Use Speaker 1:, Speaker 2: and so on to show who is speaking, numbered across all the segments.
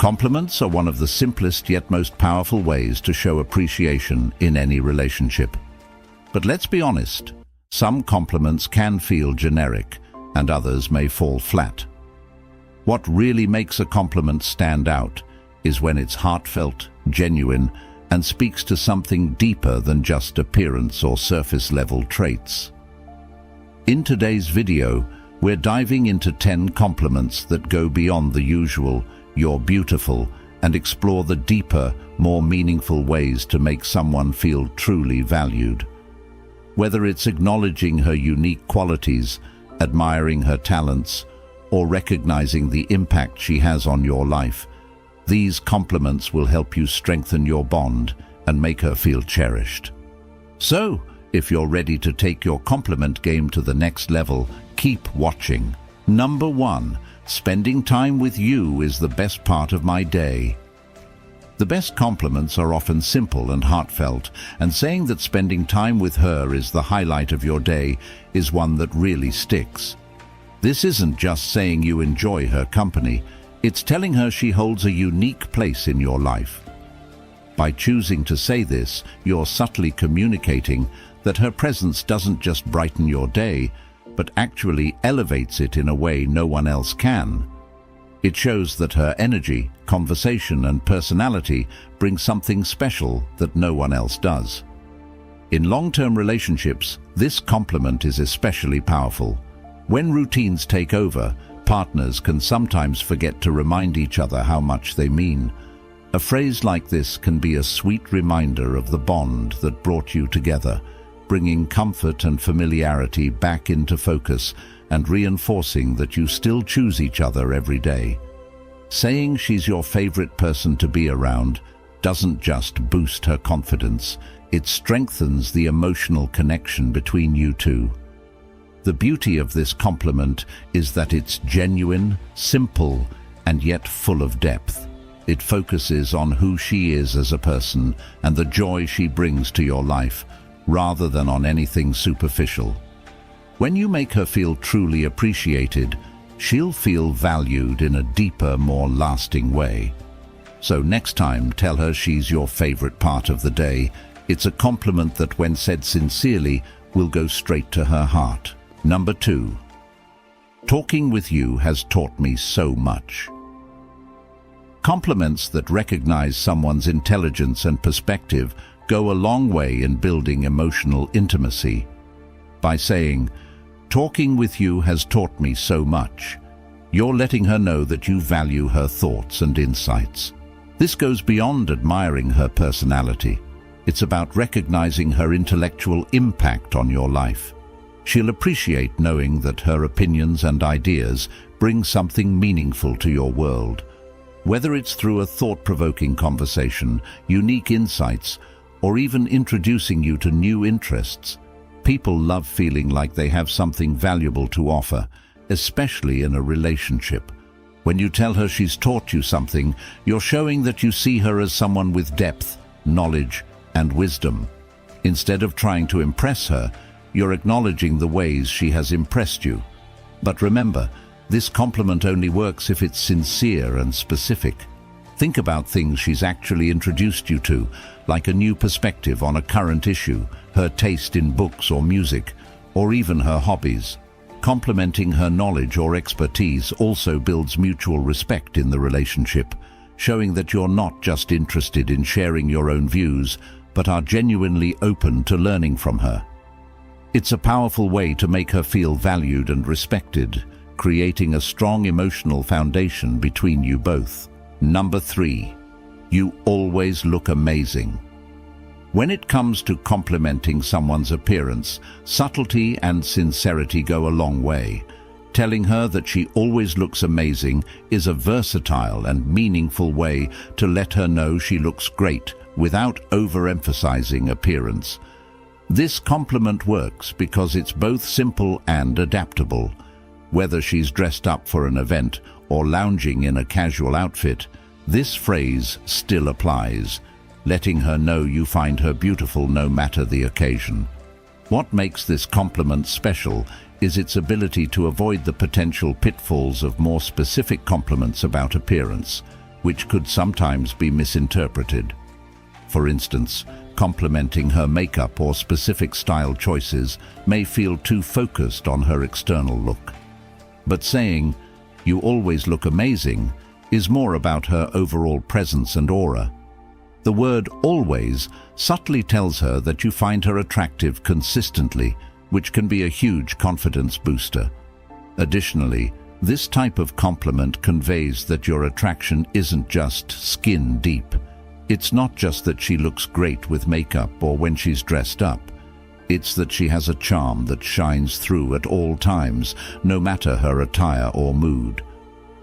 Speaker 1: Compliments are one of the simplest yet most powerful ways to show appreciation in any relationship. But let's be honest, some compliments can feel generic and others may fall flat. What really makes a compliment stand out is when it's heartfelt, genuine, and speaks to something deeper than just appearance or surface-level traits. In today's video, we're diving into 10 compliments that go beyond the usual "you're beautiful" and explore the deeper, more meaningful ways to make someone feel truly valued. Whether it's acknowledging her unique qualities, admiring her talents, or recognizing the impact she has on your life, these compliments will help you strengthen your bond and make her feel cherished. So, if you're ready to take your compliment game to the next level, keep watching. Number 1. Spending time with you is the best part of my day. The best compliments are often simple and heartfelt, and saying that spending time with her is the highlight of your day is one that really sticks. This isn't just saying you enjoy her company, it's telling her she holds a unique place in your life. By choosing to say this, you're subtly communicating that her presence doesn't just brighten your day, but actually elevates it in a way no one else can. It shows that her energy, conversation, and personality bring something special that no one else does. In long-term relationships, this compliment is especially powerful. When routines take over, partners can sometimes forget to remind each other how much they mean. A phrase like this can be a sweet reminder of the bond that brought you together, bringing comfort and familiarity back into focus and reinforcing that you still choose each other every day. Saying she's your favorite person to be around doesn't just boost her confidence, it strengthens the emotional connection between you two. The beauty of this compliment is that it's genuine, simple, and yet full of depth. It focuses on who she is as a person and the joy she brings to your life, rather than on anything superficial. When you make her feel truly appreciated, she'll feel valued in a deeper, more lasting way. So next time, tell her she's your favorite part of the day. It's a compliment that, when said sincerely, will go straight to her heart. Number 2. Talking with you has taught me so much. Compliments that recognize someone's intelligence and perspective go a long way in building emotional intimacy. By saying, "Talking with you has taught me so much," you're letting her know that you value her thoughts and insights. This goes beyond admiring her personality. It's about recognizing her intellectual impact on your life. She'll appreciate knowing that her opinions and ideas bring something meaningful to your world. Whether it's through a thought-provoking conversation, unique insights, or even introducing you to new interests, people love feeling like they have something valuable to offer, especially in a relationship. When you tell her she's taught you something, you're showing that you see her as someone with depth, knowledge, and wisdom. Instead of trying to impress her, you're acknowledging the ways she has impressed you. But remember, this compliment only works if it's sincere and specific. Think about things she's actually introduced you to, like a new perspective on a current issue, her taste in books or music, or even her hobbies. Complimenting her knowledge or expertise also builds mutual respect in the relationship, showing that you're not just interested in sharing your own views, but are genuinely open to learning from her. It's a powerful way to make her feel valued and respected, creating a strong emotional foundation between you both. Number 3. You always look amazing. When it comes to complimenting someone's appearance, subtlety and sincerity go a long way. Telling her that she always looks amazing is a versatile and meaningful way to let her know she looks great without overemphasizing appearance. This compliment works because it's both simple and adaptable. Whether she's dressed up for an event or lounging in a casual outfit, this phrase still applies, letting her know you find her beautiful no matter the occasion. What makes this compliment special is its ability to avoid the potential pitfalls of more specific compliments about appearance. which could sometimes be misinterpreted. For instance, complimenting her makeup or specific style choices may feel too focused on her external look. But saying, "You always look amazing," is more about her overall presence and aura. The word "always" subtly tells her that you find her attractive consistently, which can be a huge confidence booster. Additionally, this type of compliment conveys that your attraction isn't just skin deep. It's not just that she looks great with makeup or when she's dressed up. It's that she has a charm that shines through at all times, no matter her attire or mood.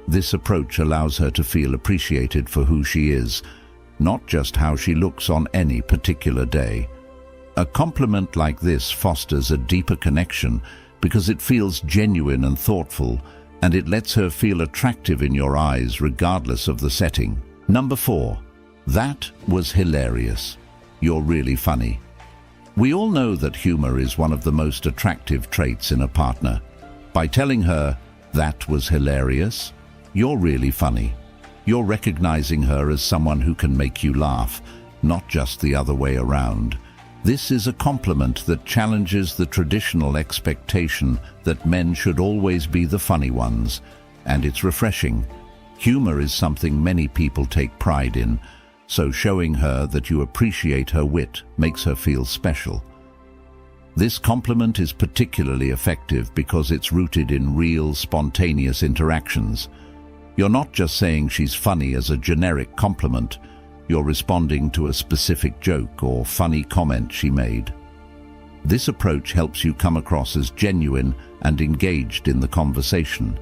Speaker 1: This approach allows her to feel appreciated for who she is, not just how she looks on any particular day. A compliment like this fosters a deeper connection because it feels genuine and thoughtful, and it lets her feel attractive in your eyes regardless of the setting. Number 4. That was hilarious. You're really funny. We all know that humor is one of the most attractive traits in a partner. By telling her, "That was hilarious," you're really funny. You're recognizing her as someone who can make you laugh, not just the other way around. This is a compliment that challenges the traditional expectation that men should always be the funny ones, and it's refreshing. Humor is something many people take pride in, so showing her that you appreciate her wit makes her feel special. This compliment is particularly effective because it's rooted in real, spontaneous interactions. You're not just saying she's funny as a generic compliment, you're responding to a specific joke or funny comment she made. This approach helps you come across as genuine and engaged in the conversation.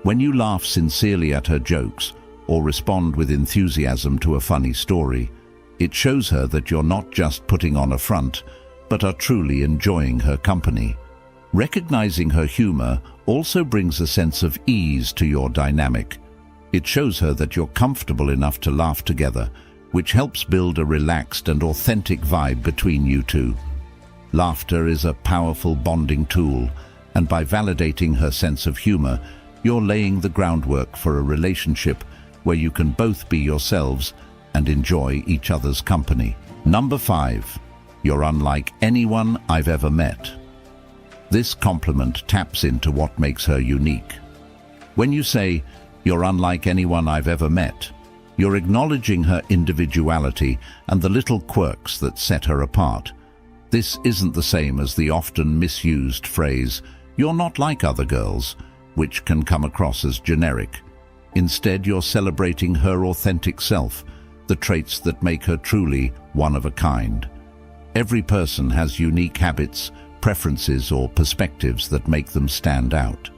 Speaker 1: When you laugh sincerely at her jokes or respond with enthusiasm to a funny story, it shows her that you're not just putting on a front, but are truly enjoying her company. Recognizing her humor also brings a sense of ease to your dynamic. It shows her that you're comfortable enough to laugh together, which helps build a relaxed and authentic vibe between you two. Laughter is a powerful bonding tool, and by validating her sense of humor, you're laying the groundwork for a relationship where you can both be yourselves and enjoy each other's company. Number 5. You're unlike anyone I've ever met. This compliment taps into what makes her unique. When you say, "You're unlike anyone I've ever met," you're acknowledging her individuality and the little quirks that set her apart. This isn't the same as the often misused phrase, "You're not like other girls," which can come across as generic. Instead, you're celebrating her authentic self, the traits that make her truly one of a kind. Every person has unique habits, preferences, or perspectives that make them stand out.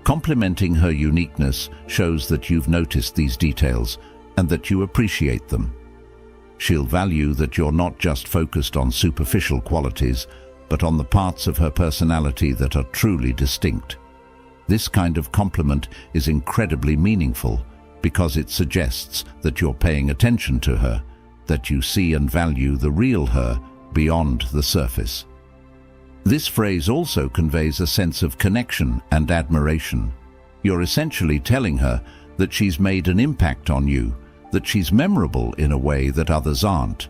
Speaker 1: Complimenting her uniqueness shows that you've noticed these details and that you appreciate them. She'll value that you're not just focused on superficial qualities, but on the parts of her personality that are truly distinct. This kind of compliment is incredibly meaningful because it suggests that you're paying attention to her, that you see and value the real her beyond the surface. This phrase also conveys a sense of connection and admiration. You're essentially telling her that she's made an impact on you, that she's memorable in a way that others aren't.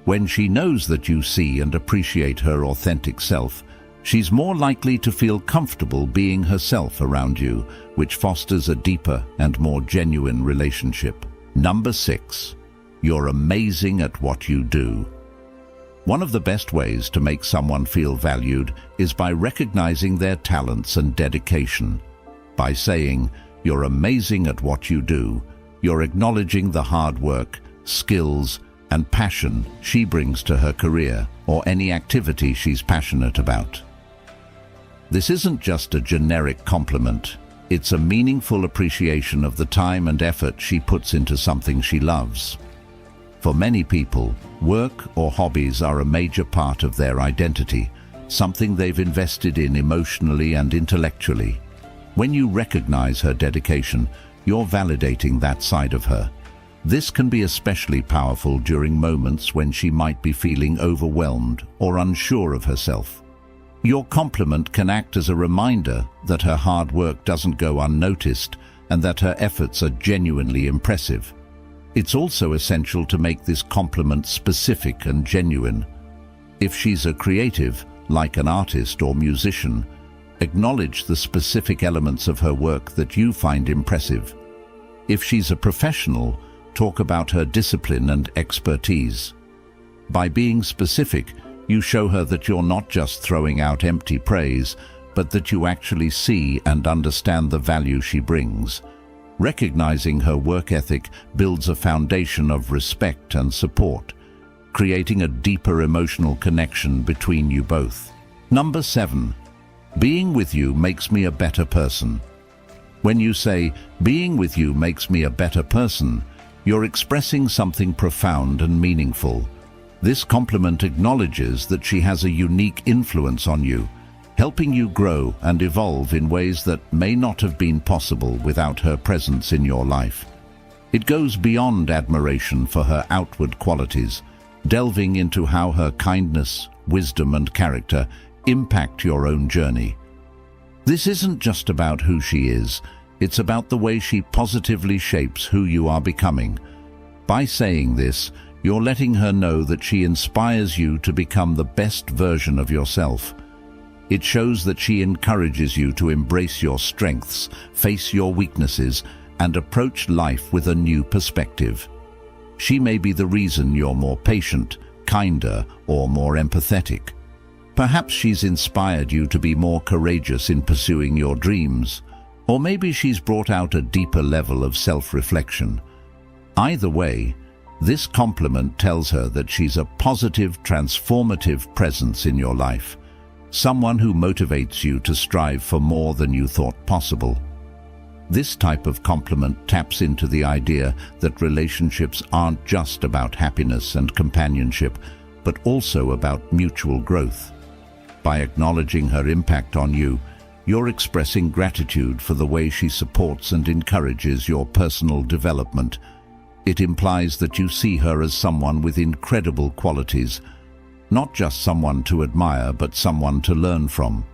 Speaker 1: When she knows that you see and appreciate her authentic self, she's more likely to feel comfortable being herself around you, which fosters a deeper and more genuine relationship. Number 6. You're amazing at what you do. One of the best ways to make someone feel valued is by recognizing their talents and dedication. By saying, "You're amazing at what you do," you're acknowledging the hard work, skills, and passion she brings to her career or any activity she's passionate about. This isn't just a generic compliment. It's a meaningful appreciation of the time and effort she puts into something she loves. For many people, work or hobbies are a major part of their identity, something they've invested in emotionally and intellectually. When you recognize her dedication, you're validating that side of her. This can be especially powerful during moments when she might be feeling overwhelmed or unsure of herself. Your compliment can act as a reminder that her hard work doesn't go unnoticed and that her efforts are genuinely impressive. It's also essential to make this compliment specific and genuine. If she's a creative, like an artist or musician, acknowledge the specific elements of her work that you find impressive. If she's a professional, talk about her discipline and expertise. By being specific, you show her that you're not just throwing out empty praise, but that you actually see and understand the value she brings. Recognizing her work ethic builds a foundation of respect and support, creating a deeper emotional connection between you both. Number 7. Being with you makes me a better person. When you say, "Being with you makes me a better person," you're expressing something profound and meaningful. This compliment acknowledges that she has a unique influence on you, helping you grow and evolve in ways that may not have been possible without her presence in your life. It goes beyond admiration for her outward qualities, delving into how her kindness, wisdom, and character impact your own journey. This isn't just about who she is, it's about the way she positively shapes who you are becoming. By saying this, you're letting her know that she inspires you to become the best version of yourself. It shows that she encourages you to embrace your strengths, face your weaknesses, and approach life with a new perspective. She may be the reason you're more patient, kinder, or more empathetic. Perhaps she's inspired you to be more courageous in pursuing your dreams, or maybe she's brought out a deeper level of self-reflection. Either way, this compliment tells her that she's a positive, transformative presence in your life, someone who motivates you to strive for more than you thought possible. This type of compliment taps into the idea that relationships aren't just about happiness and companionship, but also about mutual growth. By acknowledging her impact on you, you're expressing gratitude for the way she supports and encourages your personal development. It implies that you see her as someone with incredible qualities, not just someone to admire, but someone to learn from.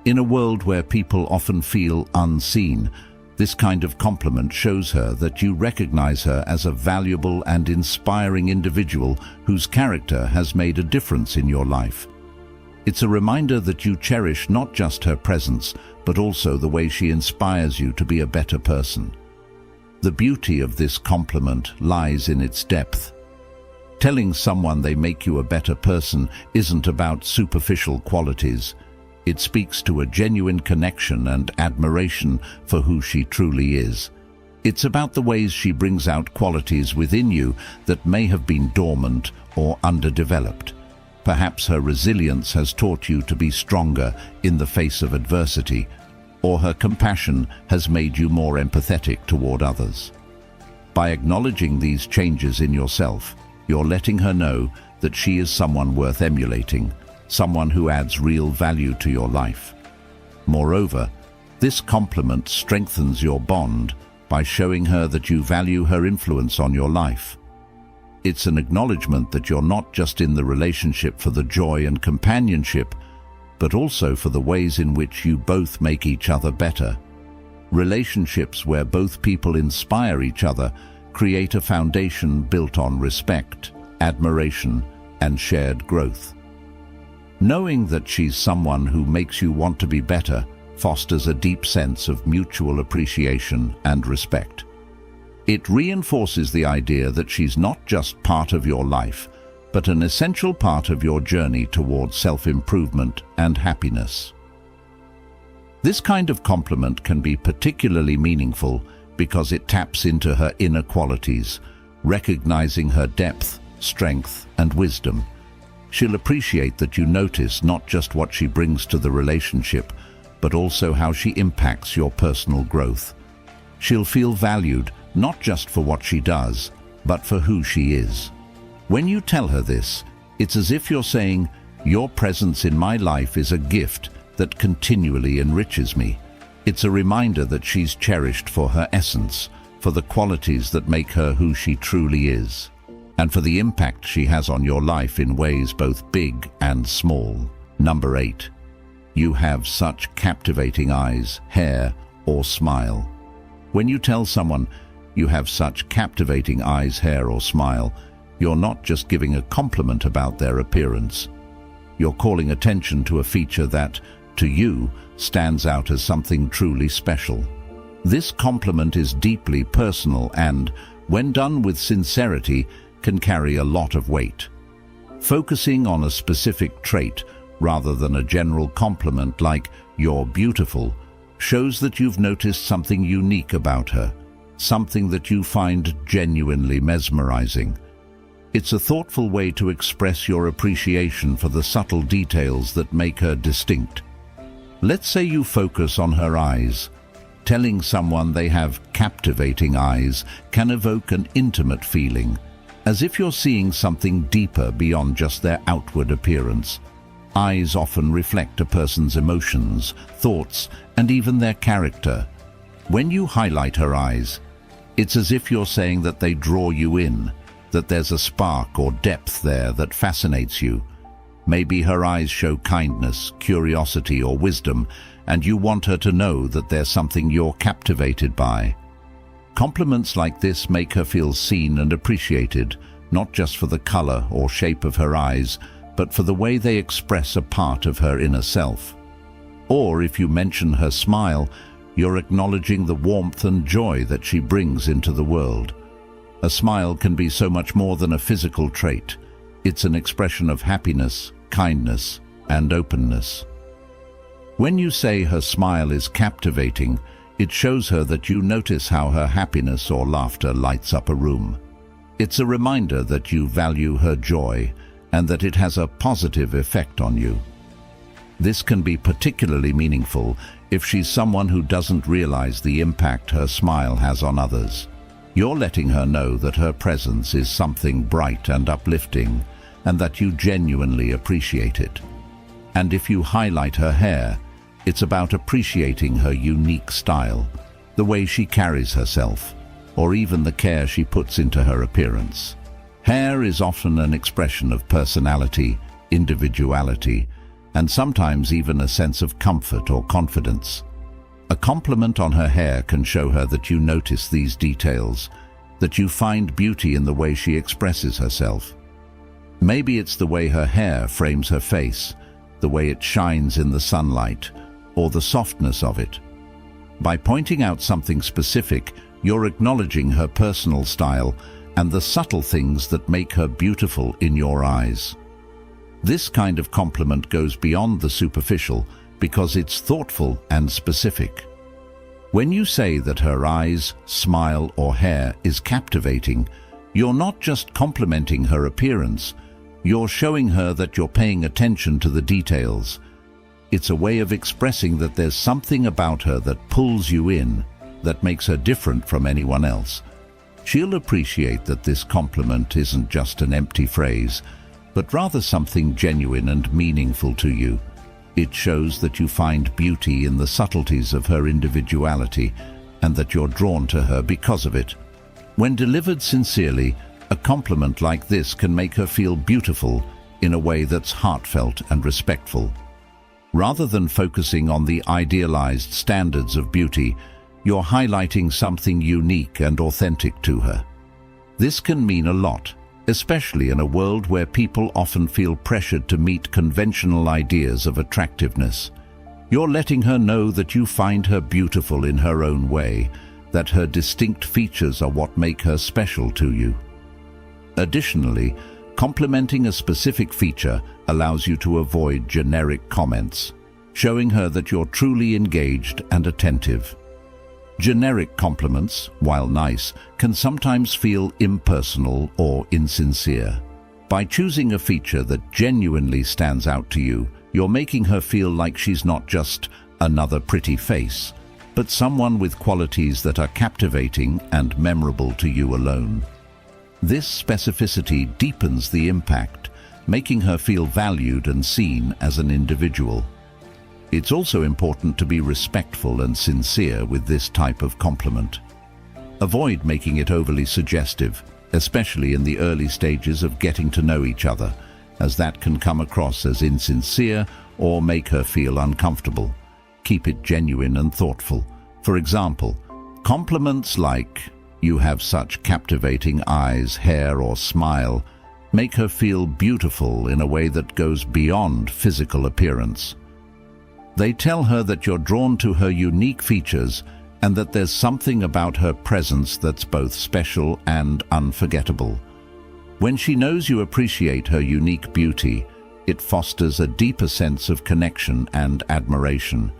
Speaker 1: In a world where people often feel unseen, this kind of compliment shows her that you recognize her as a valuable and inspiring individual whose character has made a difference in your life. It's a reminder that you cherish not just her presence, but also the way she inspires you to be a better person. The beauty of this compliment lies in its depth. Telling someone they make you a better person isn't about superficial qualities. It speaks to a genuine connection and admiration for who she truly is. It's about the ways she brings out qualities within you that may have been dormant or underdeveloped. Perhaps her resilience has taught you to be stronger in the face of adversity, or her compassion has made you more empathetic toward others. By acknowledging these changes in yourself, you're letting her know that she is someone worth emulating, someone who adds real value to your life. Moreover, this compliment strengthens your bond by showing her that you value her influence on your life. It's an acknowledgement that you're not just in the relationship for the joy and companionship, but also for the ways in which you both make each other better. Relationships where both people inspire each other create a foundation built on respect, admiration, and shared growth. Knowing that she's someone who makes you want to be better fosters a deep sense of mutual appreciation and respect. It reinforces the idea that she's not just part of your life, but an essential part of your journey towards self-improvement and happiness. This kind of compliment can be particularly meaningful because it taps into her inner qualities, recognizing her depth, strength, and wisdom. She'll appreciate that you notice not just what she brings to the relationship, but also how she impacts your personal growth. She'll feel valued not just for what she does, but for who she is. When you tell her this, it's as if you're saying, "Your presence in my life is a gift that continually enriches me." It's a reminder that she's cherished for her essence, for the qualities that make her who she truly is, and for the impact she has on your life in ways both big and small. Number 8. You have such captivating eyes, hair, or smile. When you tell someone, "You have such captivating eyes, hair, or smile," you're not just giving a compliment about their appearance. You're calling attention to a feature that, to you, stands out as something truly special. This compliment is deeply personal and, when done with sincerity, can carry a lot of weight. Focusing on a specific trait rather than a general compliment like "you're beautiful" shows that you've noticed something unique about her, something that you find genuinely mesmerizing. It's a thoughtful way to express your appreciation for the subtle details that make her distinct. Let's say you focus on her eyes. Telling someone they have captivating eyes can evoke an intimate feeling, as if you're seeing something deeper beyond just their outward appearance. Eyes often reflect a person's emotions, thoughts, and even their character. When you highlight her eyes, it's as if you're saying that they draw you in, that there's a spark or depth there that fascinates you. Maybe her eyes show kindness, curiosity, or wisdom, and you want her to know that there's something you're captivated by. Compliments like this make her feel seen and appreciated, not just for the color or shape of her eyes, but for the way they express a part of her inner self. Or if you mention her smile, you're acknowledging the warmth and joy that she brings into the world. A smile can be so much more than a physical trait. It's an expression of happiness, kindness, and openness. When you say her smile is captivating, it shows her that you notice how her happiness or laughter lights up a room. It's a reminder that you value her joy and that it has a positive effect on you. This can be particularly meaningful if she's someone who doesn't realize the impact her smile has on others. You're letting her know that her presence is something bright and uplifting, and that you genuinely appreciate it. And if you highlight her hair, it's about appreciating her unique style, the way she carries herself, or even the care she puts into her appearance. Hair is often an expression of personality, individuality, and sometimes even a sense of comfort or confidence. A compliment on her hair can show her that you notice these details, that you find beauty in the way she expresses herself. Maybe it's the way her hair frames her face, the way it shines in the sunlight, or the softness of it. By pointing out something specific, you're acknowledging her personal style and the subtle things that make her beautiful in your eyes. This kind of compliment goes beyond the superficial because it's thoughtful and specific. When you say that her eyes, smile, or hair is captivating, you're not just complimenting her appearance, you're showing her that you're paying attention to the details. It's a way of expressing that there's something about her that pulls you in, that makes her different from anyone else. She'll appreciate that this compliment isn't just an empty phrase, but rather something genuine and meaningful to you. It shows that you find beauty in the subtleties of her individuality and that you're drawn to her because of it. When delivered sincerely, a compliment like this can make her feel beautiful in a way that's heartfelt and respectful. Rather than focusing on the idealized standards of beauty, you're highlighting something unique and authentic to her. This can mean a lot, especially in a world where people often feel pressured to meet conventional ideas of attractiveness. You're letting her know that you find her beautiful in her own way, that her distinct features are what make her special to you. Additionally, complimenting a specific feature allows you to avoid generic comments, showing her that you're truly engaged and attentive. Generic compliments, while nice, can sometimes feel impersonal or insincere. By choosing a feature that genuinely stands out to you, you're making her feel like she's not just another pretty face, but someone with qualities that are captivating and memorable to you alone. This specificity deepens the impact, making her feel valued and seen as an individual. It's also important to be respectful and sincere with this type of compliment. Avoid making it overly suggestive, especially in the early stages of getting to know each other, as that can come across as insincere or make her feel uncomfortable. Keep it genuine and thoughtful. For example, Compliments like, "You have such captivating eyes, hair, or smile," make her feel beautiful in a way that goes beyond physical appearance. They tell her that you're drawn to her unique features and that there's something about her presence that's both special and unforgettable. When she knows you appreciate her unique beauty, it fosters a deeper sense of connection and admiration.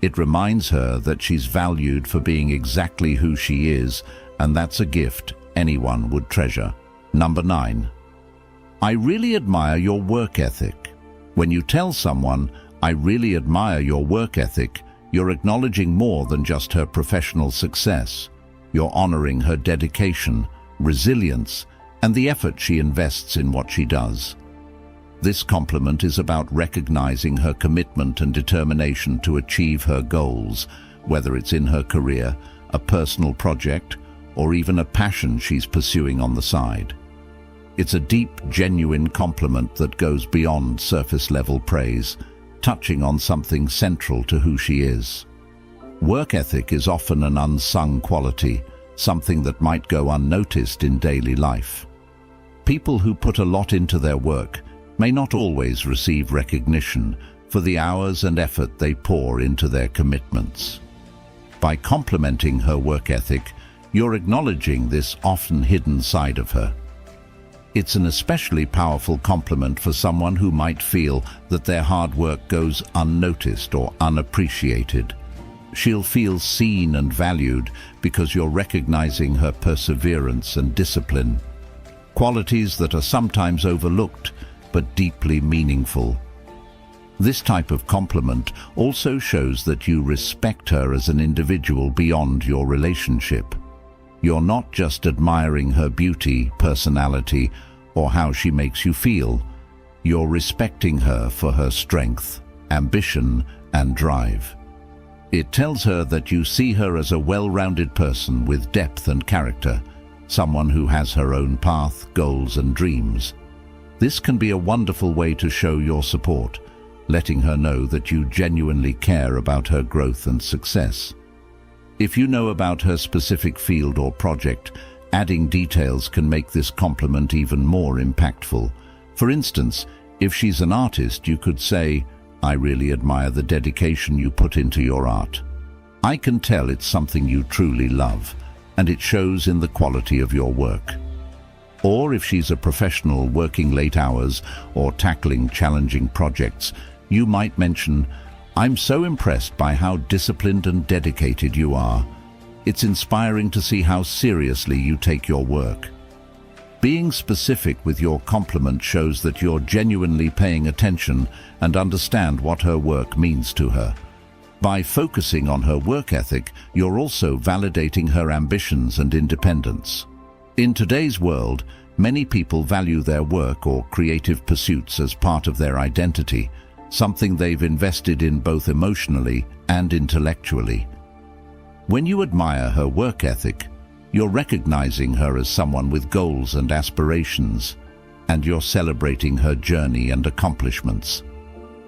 Speaker 1: It reminds her that she's valued for being exactly who she is, and that's a gift anyone would treasure. Number 9. I really admire your work ethic. When you tell someone, "I really admire your work ethic," you're acknowledging more than just her professional success. You're honoring her dedication, resilience, and the effort she invests in what she does. This compliment is about recognizing her commitment and determination to achieve her goals, whether it's in her career, a personal project, or even a passion she's pursuing on the side. It's a deep, genuine compliment that goes beyond surface-level praise, touching on something central to who she is. Work ethic is often an unsung quality, something that might go unnoticed in daily life. People who put a lot into their work may not always receive recognition for the hours and effort they pour into their commitments. By complimenting her work ethic, you're acknowledging this often hidden side of her. It's an especially powerful compliment for someone who might feel that their hard work goes unnoticed or unappreciated. She'll feel seen and valued because you're recognizing her perseverance and discipline, qualities that are sometimes overlooked but deeply meaningful. This type of compliment also shows that you respect her as an individual beyond your relationship. You're not just admiring her beauty, personality, or how she makes you feel. You're respecting her for her strength, ambition, and drive. It tells her that you see her as a well-rounded person with depth and character, someone who has her own path, goals, and dreams. This can be a wonderful way to show your support, letting her know that you genuinely care about her growth and success. If you know about her specific field or project, adding details can make this compliment even more impactful. For instance, if she's an artist, you could say, "I really admire the dedication you put into your art. I can tell it's something you truly love, and it shows in the quality of your work." Or if she's a professional working late hours or tackling challenging projects, you might mention, "I'm so impressed by how disciplined and dedicated you are. It's inspiring to see how seriously you take your work." Being specific with your compliment shows that you're genuinely paying attention and understand what her work means to her. By focusing on her work ethic, you're also validating her ambitions and independence. In today's world, many people value their work or creative pursuits as part of their identity, something they've invested in both emotionally and intellectually. When you admire her work ethic, you're recognizing her as someone with goals and aspirations, and you're celebrating her journey and accomplishments.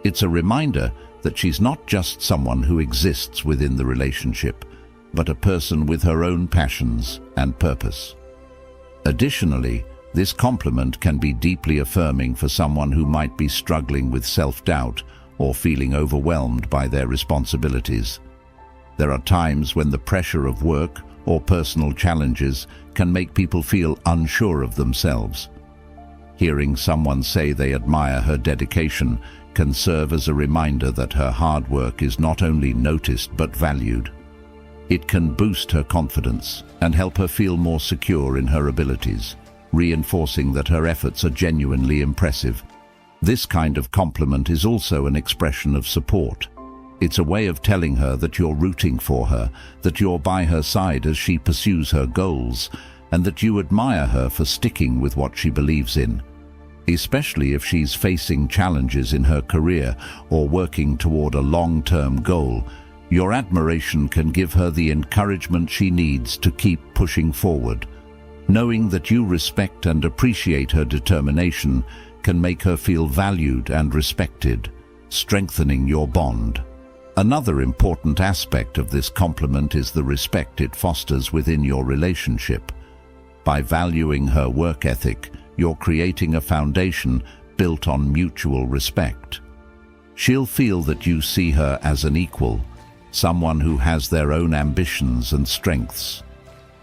Speaker 1: It's a reminder that she's not just someone who exists within the relationship, but a person with her own passions and purpose. Additionally, this compliment can be deeply affirming for someone who might be struggling with self-doubt or feeling overwhelmed by their responsibilities. There are times when the pressure of work or personal challenges can make people feel unsure of themselves. Hearing someone say they admire her dedication can serve as a reminder that her hard work is not only noticed but valued. It can boost her confidence and help her feel more secure in her abilities, reinforcing that her efforts are genuinely impressive. This kind of compliment is also an expression of support. It's a way of telling her that you're rooting for her, that you're by her side as she pursues her goals, and that you admire her for sticking with what she believes in. Especially if she's facing challenges in her career or working toward a long-term goal, your admiration can give her the encouragement she needs to keep pushing forward. Knowing that you respect and appreciate her determination can make her feel valued and respected, strengthening your bond. Another important aspect of this compliment is the respect it fosters within your relationship. By valuing her work ethic, you're creating a foundation built on mutual respect. She'll feel that you see her as an equal, someone who has their own ambitions and strengths.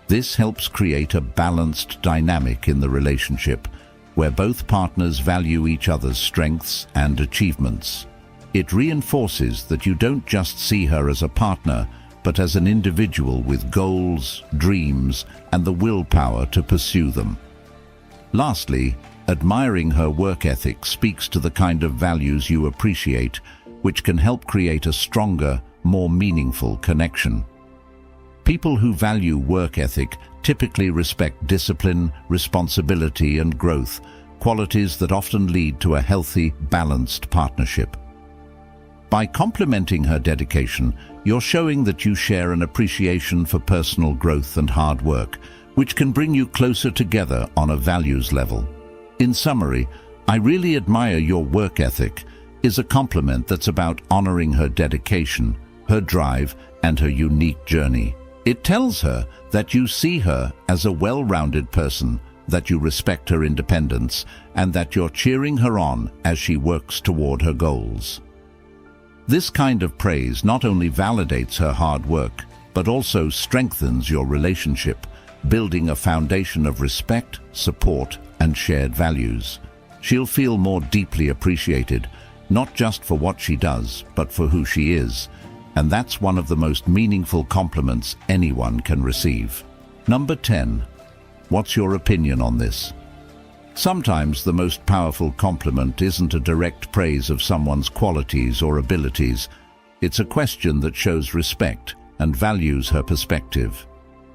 Speaker 1: This helps create a balanced dynamic in the relationship, where both partners value each other's strengths and achievements. It reinforces that you don't just see her as a partner, but as an individual with goals, dreams, and the willpower to pursue them. Lastly, admiring her work ethic speaks to the kind of values you appreciate, which can help create a stronger, more meaningful connection. People who value work ethic typically respect discipline, responsibility, and growth, qualities that often lead to a healthy, balanced partnership. By complimenting her dedication, you're showing that you share an appreciation for personal growth and hard work, which can bring you closer together on a values level. In summary, "I really admire your work ethic" is a compliment that's about honoring her dedication, her drive, and her unique journey. It tells her that you see her as a well-rounded person, that you respect her independence, and that you're cheering her on as she works toward her goals. This kind of praise not only validates her hard work, but also strengthens your relationship, building a foundation of respect, support, and shared values. She'll feel more deeply appreciated, not just for what she does, but for who she is. And that's one of the most meaningful compliments anyone can receive. Number 10. What's your opinion on this? Sometimes the most powerful compliment isn't a direct praise of someone's qualities or abilities. It's a question that shows respect and values her perspective.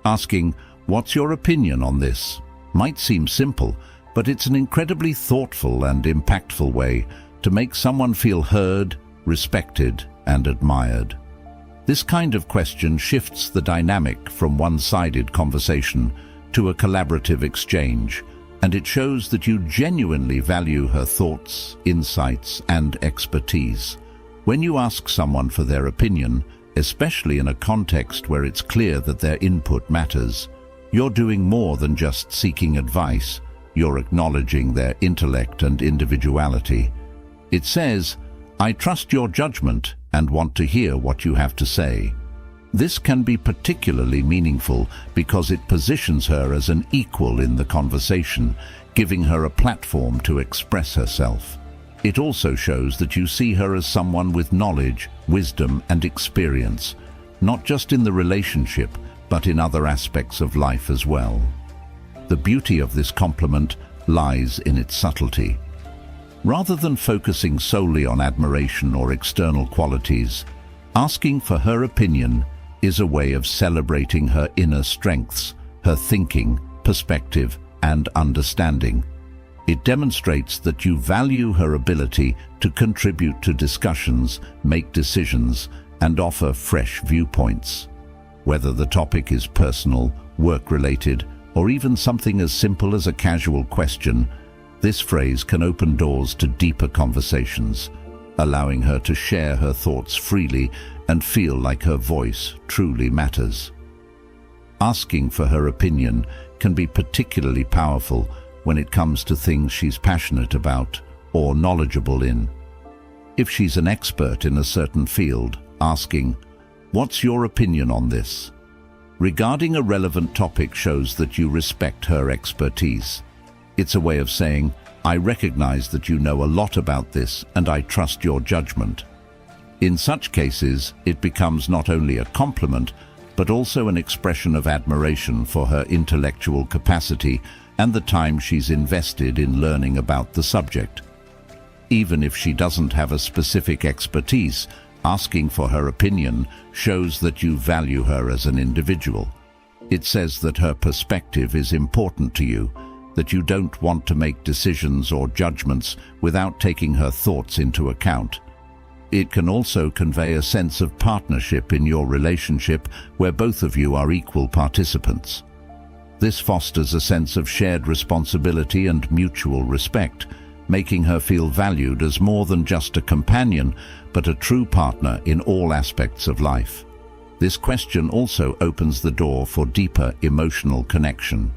Speaker 1: Asking, "What's your opinion on this?" might seem simple, but it's an incredibly thoughtful and impactful way to make someone feel heard, respected, and admired. This kind of question shifts the dynamic from one-sided conversation to a collaborative exchange, and it shows that you genuinely value her thoughts, insights, and expertise. When you ask someone for their opinion, especially in a context where it's clear that their input matters, you're doing more than just seeking advice. You're acknowledging their intellect and individuality. It says, "I trust your judgment and want to hear what you have to say." This can be particularly meaningful because it positions her as an equal in the conversation, giving her a platform to express herself. It also shows that you see her as someone with knowledge, wisdom, and experience, not just in the relationship, but in other aspects of life as well. The beauty of this compliment lies in its subtlety. Rather than focusing solely on admiration or external qualities, asking for her opinion is a way of celebrating her inner strengths, her thinking, perspective, and understanding. It demonstrates that you value her ability to contribute to discussions, make decisions, and offer fresh viewpoints. Whether the topic is personal, work-related, or even something as simple as a casual question, this phrase can open doors to deeper conversations, allowing her to share her thoughts freely and feel like her voice truly matters. Asking for her opinion can be particularly powerful when it comes to things she's passionate about or knowledgeable in. If she's an expert in a certain field, asking, "What's your opinion on this?" regarding a relevant topic shows that you respect her expertise. It's a way of saying, "I recognize that you know a lot about this and I trust your judgment." In such cases, it becomes not only a compliment, but also an expression of admiration for her intellectual capacity and the time she's invested in learning about the subject. Even if she doesn't have a specific expertise, asking for her opinion shows that you value her as an individual. It says that her perspective is important to you, that you don't want to make decisions or judgments without taking her thoughts into account. It can also convey a sense of partnership in your relationship where both of you are equal participants. This fosters a sense of shared responsibility and mutual respect, making her feel valued as more than just a companion, but a true partner in all aspects of life. This question also opens the door for deeper emotional connection.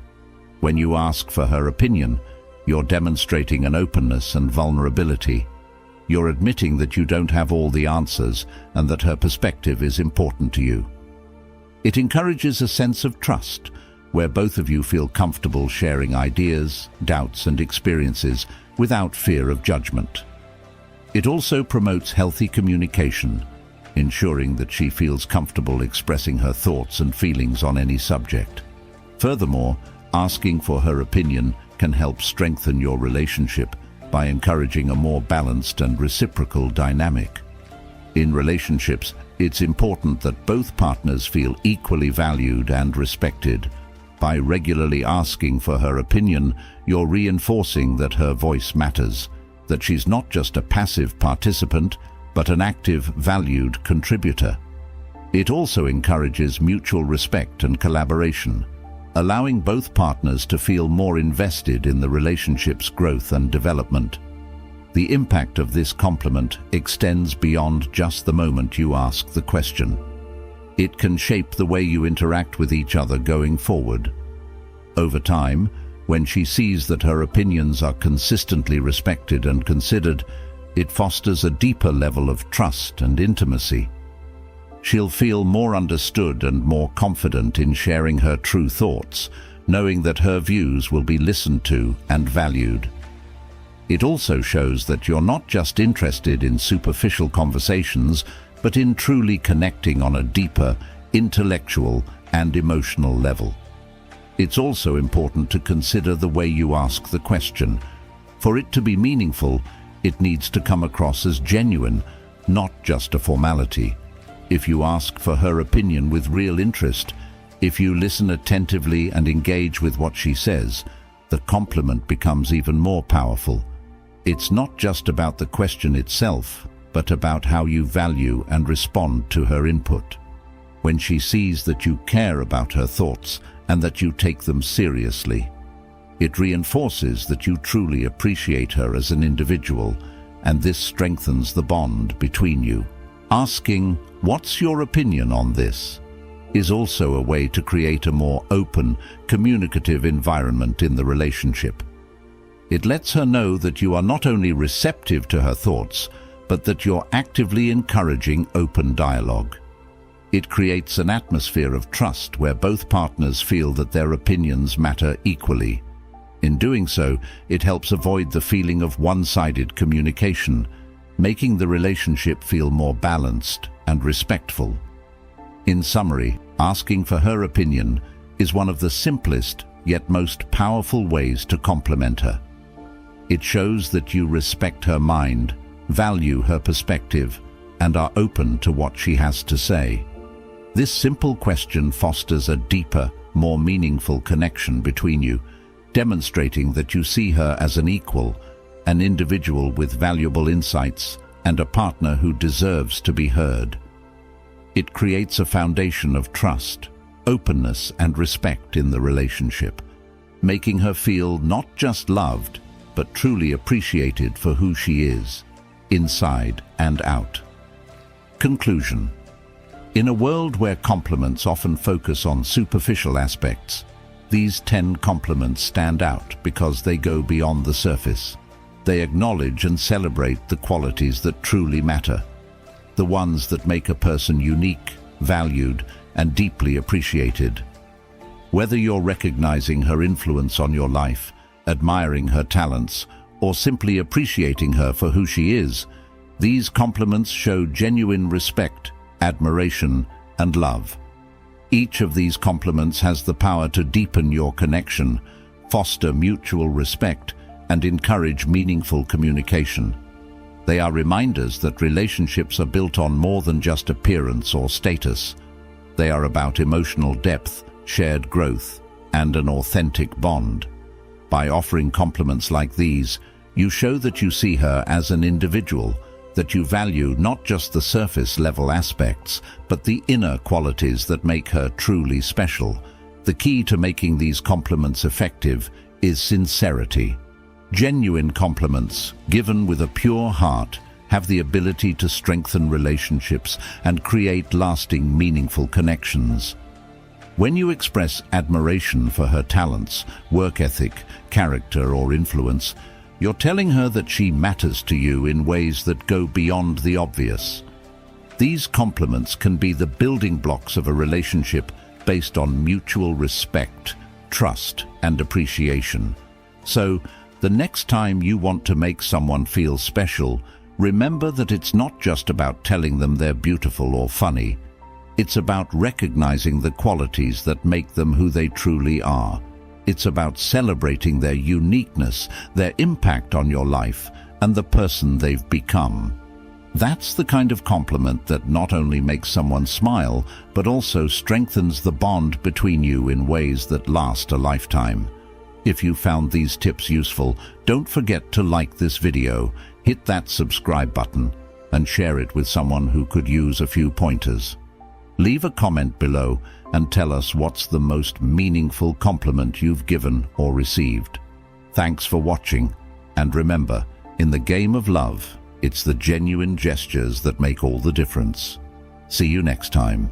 Speaker 1: When you ask for her opinion, you're demonstrating an openness and vulnerability. You're admitting that you don't have all the answers and that her perspective is important to you. It encourages a sense of trust, where both of you feel comfortable sharing ideas, doubts, and experiences without fear of judgment. It also promotes healthy communication, ensuring that she feels comfortable expressing her thoughts and feelings on any subject. Furthermore, asking for her opinion can help strengthen your relationship by encouraging a more balanced and reciprocal dynamic. In relationships, it's important that both partners feel equally valued and respected. By regularly asking for her opinion, you're reinforcing that her voice matters, that she's not just a passive participant, but an active, valued contributor. It also encourages mutual respect and collaboration, allowing both partners to feel more invested in the relationship's growth and development. The impact of this compliment extends beyond just the moment you ask the question. It can shape the way you interact with each other going forward. Over time, when she sees that her opinions are consistently respected and considered, it fosters a deeper level of trust and intimacy. She'll feel more understood and more confident in sharing her true thoughts, knowing that her views will be listened to and valued. It also shows that you're not just interested in superficial conversations, but in truly connecting on a deeper, intellectual and emotional level. It's also important to consider the way you ask the question. For it to be meaningful, it needs to come across as genuine, not just a formality. If you ask for her opinion with real interest, if you listen attentively and engage with what she says, the compliment becomes even more powerful. It's not just about the question itself, but about how you value and respond to her input. When she sees that you care about her thoughts and that you take them seriously, it reinforces that you truly appreciate her as an individual, and this strengthens the bond between you. Asking, "What's your opinion on this?" is also a way to create a more open, communicative environment in the relationship. It lets her know that you are not only receptive to her thoughts, but that you're actively encouraging open dialogue. It creates an atmosphere of trust where both partners feel that their opinions matter equally. In doing so, it helps avoid the feeling of one-sided communication, making the relationship feel more balanced and respectful. In summary, asking for her opinion is one of the simplest yet most powerful ways to compliment her. It shows that you respect her mind, value her perspective, and are open to what she has to say. This simple question fosters a deeper, more meaningful connection between you, demonstrating that you see her as an equal, an individual with valuable insights, and a partner who deserves to be heard. It creates a foundation of trust, openness, and respect in the relationship, making her feel not just loved, but truly appreciated for who she is, inside and out. Conclusion. In a world where compliments often focus on superficial aspects, these 10 compliments stand out because they go beyond the surface. They acknowledge and celebrate the qualities that truly matter, the ones that make a person unique, valued, and deeply appreciated. Whether you're recognizing her influence on your life, admiring her talents, or simply appreciating her for who she is, these compliments show genuine respect, admiration, and love. Each of these compliments has the power to deepen your connection, foster mutual respect, and encourage meaningful communication. They are reminders that relationships are built on more than just appearance or status. They are about emotional depth, shared growth, and an authentic bond. By offering compliments like these, you show that you see her as an individual, that you value not just the surface-level aspects, but the inner qualities that make her truly special. The key to making these compliments effective is sincerity. Genuine compliments, given with a pure heart, have the ability to strengthen relationships and create lasting, meaningful connections. When you express admiration for her talents, work ethic, character, or influence, you're telling her that she matters to you in ways that go beyond the obvious. These compliments can be the building blocks of a relationship based on mutual respect, trust, and appreciation. So, the next time you want to make someone feel special, remember that it's not just about telling them they're beautiful or funny. It's about recognizing the qualities that make them who they truly are. It's about celebrating their uniqueness, their impact on your life, and the person they've become. That's the kind of compliment that not only makes someone smile, but also strengthens the bond between you in ways that last a lifetime. If you found these tips useful, don't forget to like this video, hit that subscribe button, and share it with someone who could use a few pointers. Leave a comment below and tell us what's the most meaningful compliment you've given or received. Thanks for watching, and remember, in the game of love, it's the genuine gestures that make all the difference. See you next time.